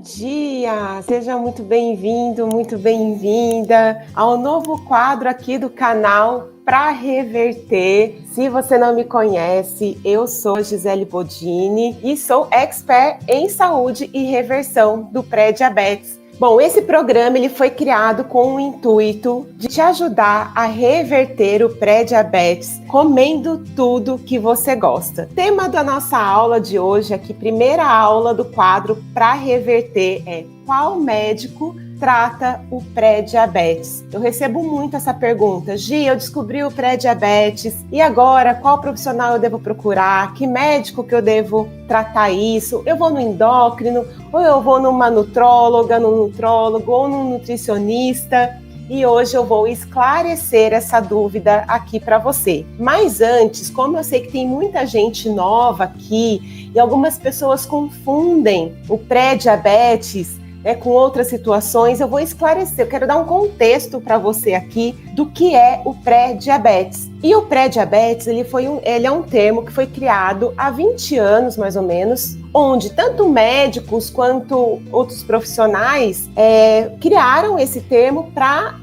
dia! Seja muito bem-vindo, muito bem-vinda ao novo quadro aqui do canal Pra Reverter. Se você não me conhece, eu sou Gisele Bodini e sou expert em saúde e reversão do pré-diabetes. Bom, esse programa ele foi criado com o intuito de te ajudar a reverter o pré-diabetes comendo tudo que você gosta. O tema da nossa aula de hoje aqui, primeira aula do quadro Pra Reverter, é qual médico trata o pré-diabetes? Eu recebo muito essa pergunta. Gi, eu descobri o pré-diabetes e agora qual profissional eu devo procurar? Que médico que eu devo tratar isso? Eu vou no endócrino ou eu vou numa nutróloga, num nutrólogo ou num nutricionista? E hoje eu vou esclarecer essa dúvida aqui para você. Mas antes, como eu sei que tem muita gente nova aqui e algumas pessoas confundem o pré-diabetes com outras situações, eu vou esclarecer, eu quero dar um contexto para você aqui do que é o pré-diabetes. E o pré-diabetes, ele é um termo que foi criado há 20 anos, mais ou menos, onde tanto médicos quanto outros profissionais criaram esse termo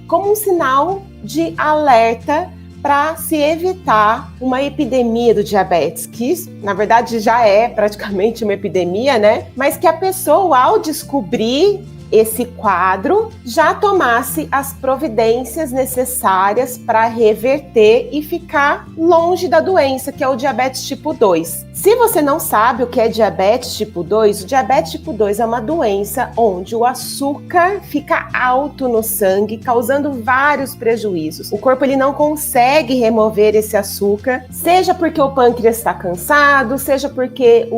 como um sinal de alerta para se evitar uma epidemia do diabetes, que na verdade já é praticamente uma epidemia, né? Mas que a pessoa, ao descobrir esse quadro, já tomasse as providências necessárias para reverter e ficar longe da doença, que é o diabetes tipo 2. Se você não sabe o que é diabetes tipo 2, o diabetes tipo 2 é uma doença onde o açúcar fica alto no sangue, causando vários prejuízos. O corpo ele não consegue remover esse açúcar, seja porque o pâncreas está cansado, seja porque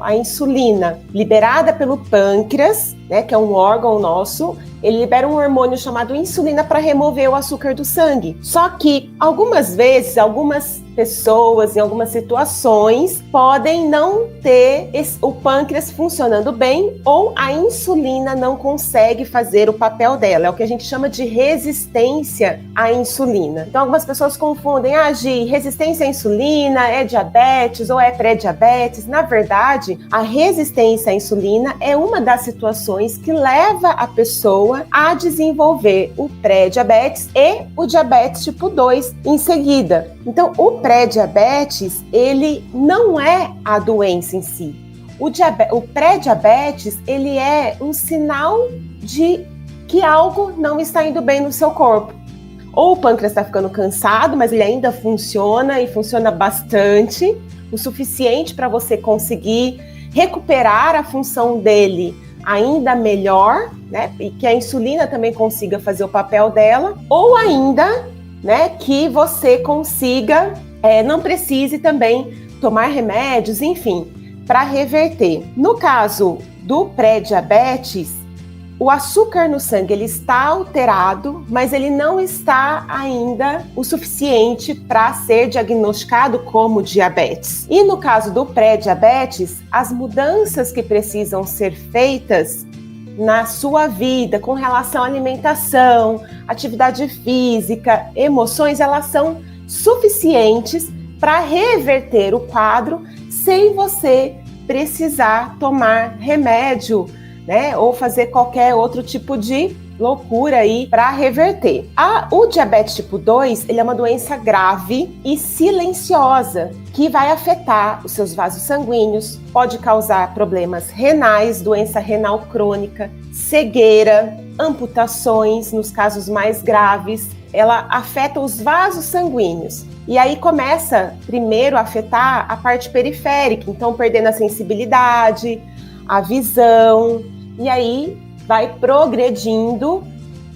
a insulina liberada pelo pâncreas, que é um órgão nosso, ele libera um hormônio chamado insulina para remover o açúcar do sangue. Só que algumas vezes, algumas pessoas em algumas situações podem não ter o pâncreas funcionando bem ou a insulina não consegue fazer o papel dela. É o que a gente chama de resistência à insulina. Então algumas pessoas confundem, Gi, resistência à insulina é diabetes ou é pré-diabetes. Na verdade, a resistência à insulina é uma das situações que leva a pessoa a desenvolver o pré-diabetes e o diabetes tipo 2 em seguida. Então, o pré-diabetes, ele não é a doença em si. O pré-diabetes, ele é um sinal de que algo não está indo bem no seu corpo. Ou o pâncreas está ficando cansado, mas ele ainda funciona e funciona bastante, o suficiente para você conseguir recuperar a função dele ainda melhor, né? E que a insulina também consiga fazer o papel dela, ou ainda, né, que você consiga, não precise também tomar remédios, enfim, para reverter. No caso do pré-diabetes, o açúcar no sangue ele está alterado, mas ele não está ainda o suficiente para ser diagnosticado como diabetes. E no caso do pré-diabetes, as mudanças que precisam ser feitas na sua vida com relação à alimentação, atividade física, emoções, elas são suficientes para reverter o quadro sem você precisar tomar remédio, né, ou fazer qualquer outro tipo de loucura aí para reverter. O diabetes tipo 2, ele é uma doença grave e silenciosa que vai afetar os seus vasos sanguíneos, pode causar problemas renais, doença renal crônica, cegueira, amputações nos casos mais graves. Ela afeta os vasos sanguíneos. E aí começa primeiro a afetar a parte periférica, então perdendo a sensibilidade, a visão, e aí vai progredindo,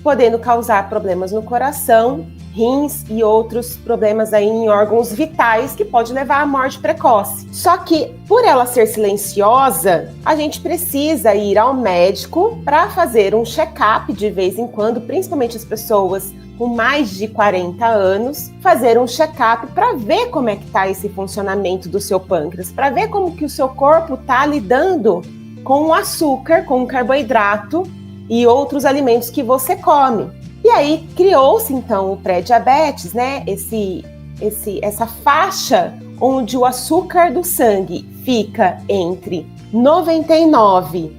podendo causar problemas no coração, rins e outros problemas aí em órgãos vitais que pode levar à morte precoce. Só que, por ela ser silenciosa, a gente precisa ir ao médico para fazer um check-up de vez em quando, principalmente as pessoas com mais de 40 anos, fazer um check-up para ver como é que está esse funcionamento do seu pâncreas, para ver como que o seu corpo está lidando com o açúcar, com o carboidrato e outros alimentos que você come. E aí criou-se então o pré-diabetes, né? Essa faixa onde o açúcar do sangue fica entre 99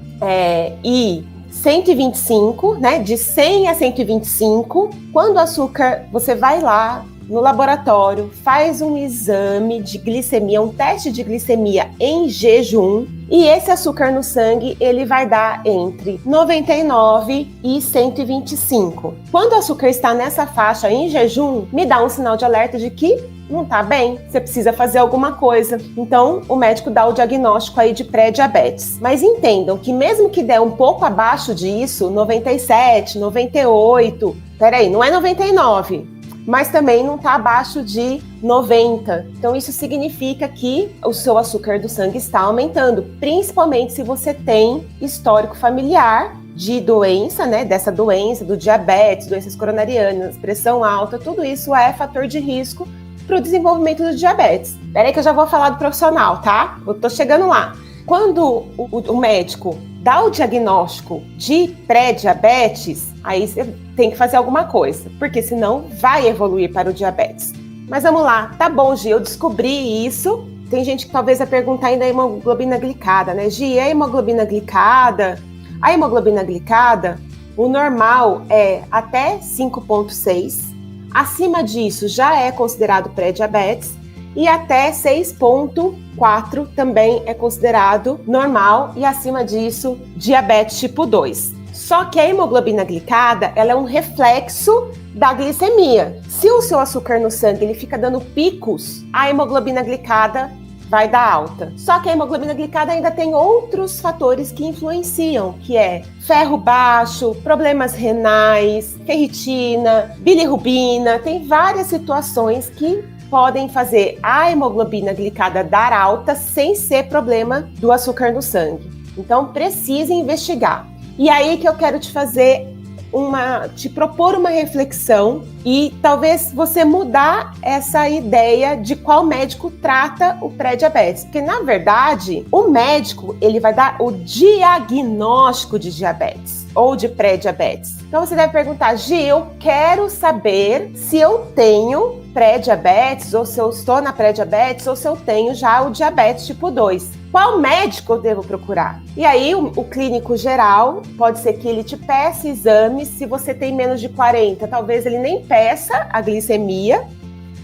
e 125, né? De 100 a 125. Quando o açúcar, você vai lá no laboratório, faz um exame de glicemia, um teste de glicemia em jejum, e esse açúcar no sangue, ele vai dar entre 99 e 125. Quando o açúcar está nessa faixa em jejum, me dá um sinal de alerta de que não tá bem, você precisa fazer alguma coisa. Então, o médico dá o diagnóstico aí de pré-diabetes. Mas entendam que mesmo que der um pouco abaixo disso, 97, 98, peraí, não é 99, mas também não está abaixo de 90. Então, isso significa que o seu açúcar do sangue está aumentando, principalmente se você tem histórico familiar de doença, né? Dessa doença, do diabetes, doenças coronarianas, pressão alta, tudo isso é fator de risco para o desenvolvimento do diabetes. Peraí que eu já vou falar do profissional, tá? Eu tô chegando lá. Quando o médico dá o diagnóstico de pré-diabetes, aí você tem que fazer alguma coisa, porque senão vai evoluir para o diabetes. Mas vamos lá, tá bom, Gi, eu descobri isso. Tem gente que talvez vai perguntar ainda a hemoglobina glicada, né? Gi, a hemoglobina glicada? A hemoglobina glicada, o normal é até 5,6. Acima disso já é considerado pré-diabetes e até 6,4 também é considerado normal e acima disso diabetes tipo 2. Só que a hemoglobina glicada, ela é um reflexo da glicemia. Se o seu açúcar no sangue ele fica dando picos, a hemoglobina glicada vai dar alta. Só que a hemoglobina glicada ainda tem outros fatores que influenciam, que é ferro baixo, problemas renais, ferritina, bilirrubina, tem várias situações que podem fazer a hemoglobina glicada dar alta sem ser problema do açúcar no sangue. Então precisa investigar. E aí que eu quero te propor uma reflexão e talvez você mudar essa ideia de qual médico trata o pré-diabetes. Porque, na verdade, o médico ele vai dar o diagnóstico de diabetes ou de pré-diabetes. Então, você deve perguntar, Gi, eu quero saber se eu tenho pré-diabetes ou se eu estou na pré-diabetes ou se eu tenho já o diabetes tipo 2. Qual médico eu devo procurar? E aí, o clínico geral, pode ser que ele te peça exames. Se você tem menos de 40, talvez ele nem peça a glicemia.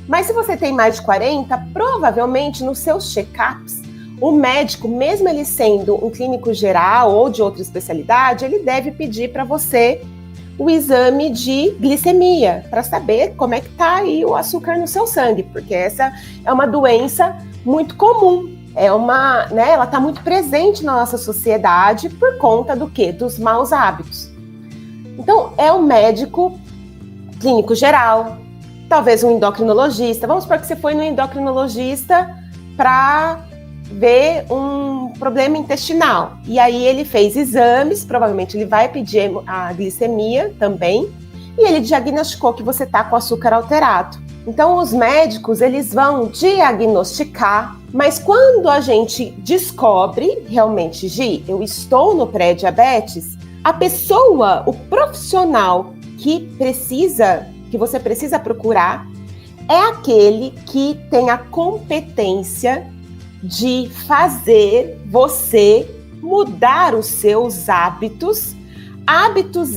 Mas se você tem mais de 40, provavelmente nos seus check-ups, o médico, mesmo ele sendo um clínico geral ou de outra especialidade, ele deve pedir para você o exame de glicemia, para saber como é que está aí o açúcar no seu sangue, porque essa é uma doença muito comum. Ela está muito presente na nossa sociedade por conta do quê? Dos maus hábitos. Então, é um médico clínico geral, talvez um endocrinologista. Vamos supor que você foi no endocrinologista para ver um problema intestinal. E aí ele fez exames, provavelmente ele vai pedir a glicemia também, e ele diagnosticou que você está com açúcar alterado. Então, os médicos, eles vão diagnosticar, mas quando a gente descobre, realmente, Gi, eu estou no pré-diabetes, a pessoa, o profissional que você precisa procurar, é aquele que tem a competência de fazer você mudar os seus hábitos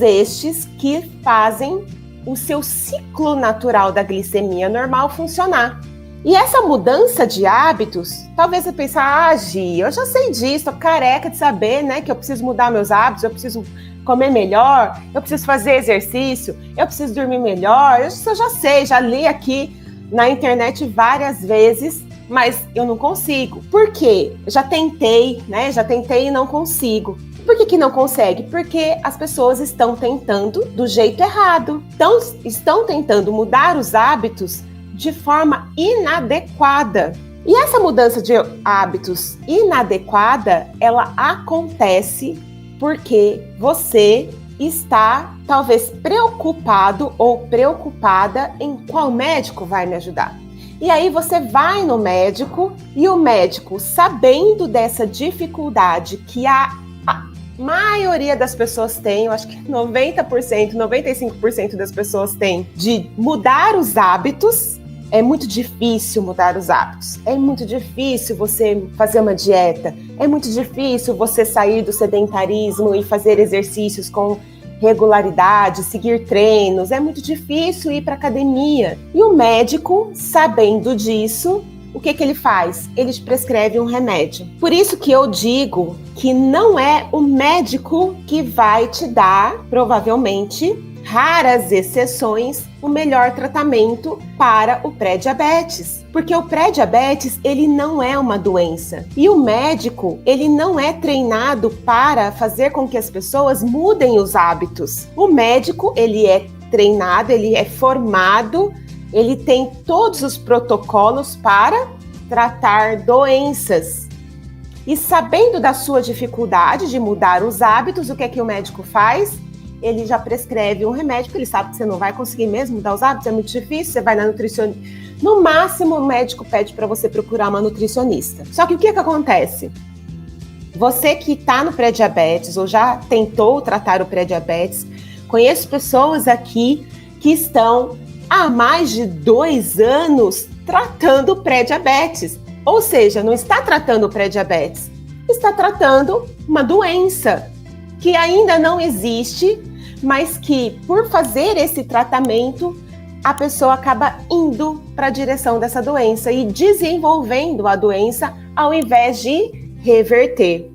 estes que fazem o seu ciclo natural da glicemia normal funcionar. E essa mudança de hábitos, talvez você pense, Gi, eu já sei disso, tô careca de saber, né, que eu preciso mudar meus hábitos, eu preciso comer melhor, eu preciso fazer exercício, eu preciso dormir melhor, eu já sei, já li aqui na internet várias vezes, mas eu não consigo. Por quê? Já tentei, né, e não consigo. Por que não consegue? Porque as pessoas estão tentando do jeito errado. Então, estão tentando mudar os hábitos de forma inadequada. E essa mudança de hábitos inadequada, ela acontece porque você está, talvez, preocupado ou preocupada em qual médico vai me ajudar. E aí você vai no médico e o médico, sabendo dessa dificuldade que a maioria das pessoas tem, eu acho que 90%, 95% das pessoas têm, de mudar os hábitos. É muito difícil mudar os hábitos. É muito difícil você fazer uma dieta. É muito difícil você sair do sedentarismo e fazer exercícios com regularidade, seguir treinos. É muito difícil ir para academia. E o médico, sabendo disso, o que ele faz? Ele te prescreve um remédio. Por isso que eu digo que não é o médico que vai te dar, provavelmente, raras exceções, o melhor tratamento para o pré-diabetes. Porque o pré-diabetes, ele não é uma doença. E o médico, ele não é treinado para fazer com que as pessoas mudem os hábitos. O médico, ele é treinado, ele é formado, ele tem todos os protocolos para tratar doenças. E sabendo da sua dificuldade de mudar os hábitos, o que é que o médico faz? Ele já prescreve um remédio, porque ele sabe que você não vai conseguir mesmo mudar os hábitos, é muito difícil, você vai na nutricionista. No máximo, o médico pede para você procurar uma nutricionista. Só que o que acontece? Você que está no pré-diabetes ou já tentou tratar o pré-diabetes, conheço pessoas aqui que estão há mais de 2 anos tratando o pré-diabetes. Ou seja, não está tratando o pré-diabetes, está tratando uma doença que ainda não existe, mas que, por fazer esse tratamento, a pessoa acaba indo para a direção dessa doença e desenvolvendo a doença ao invés de reverter.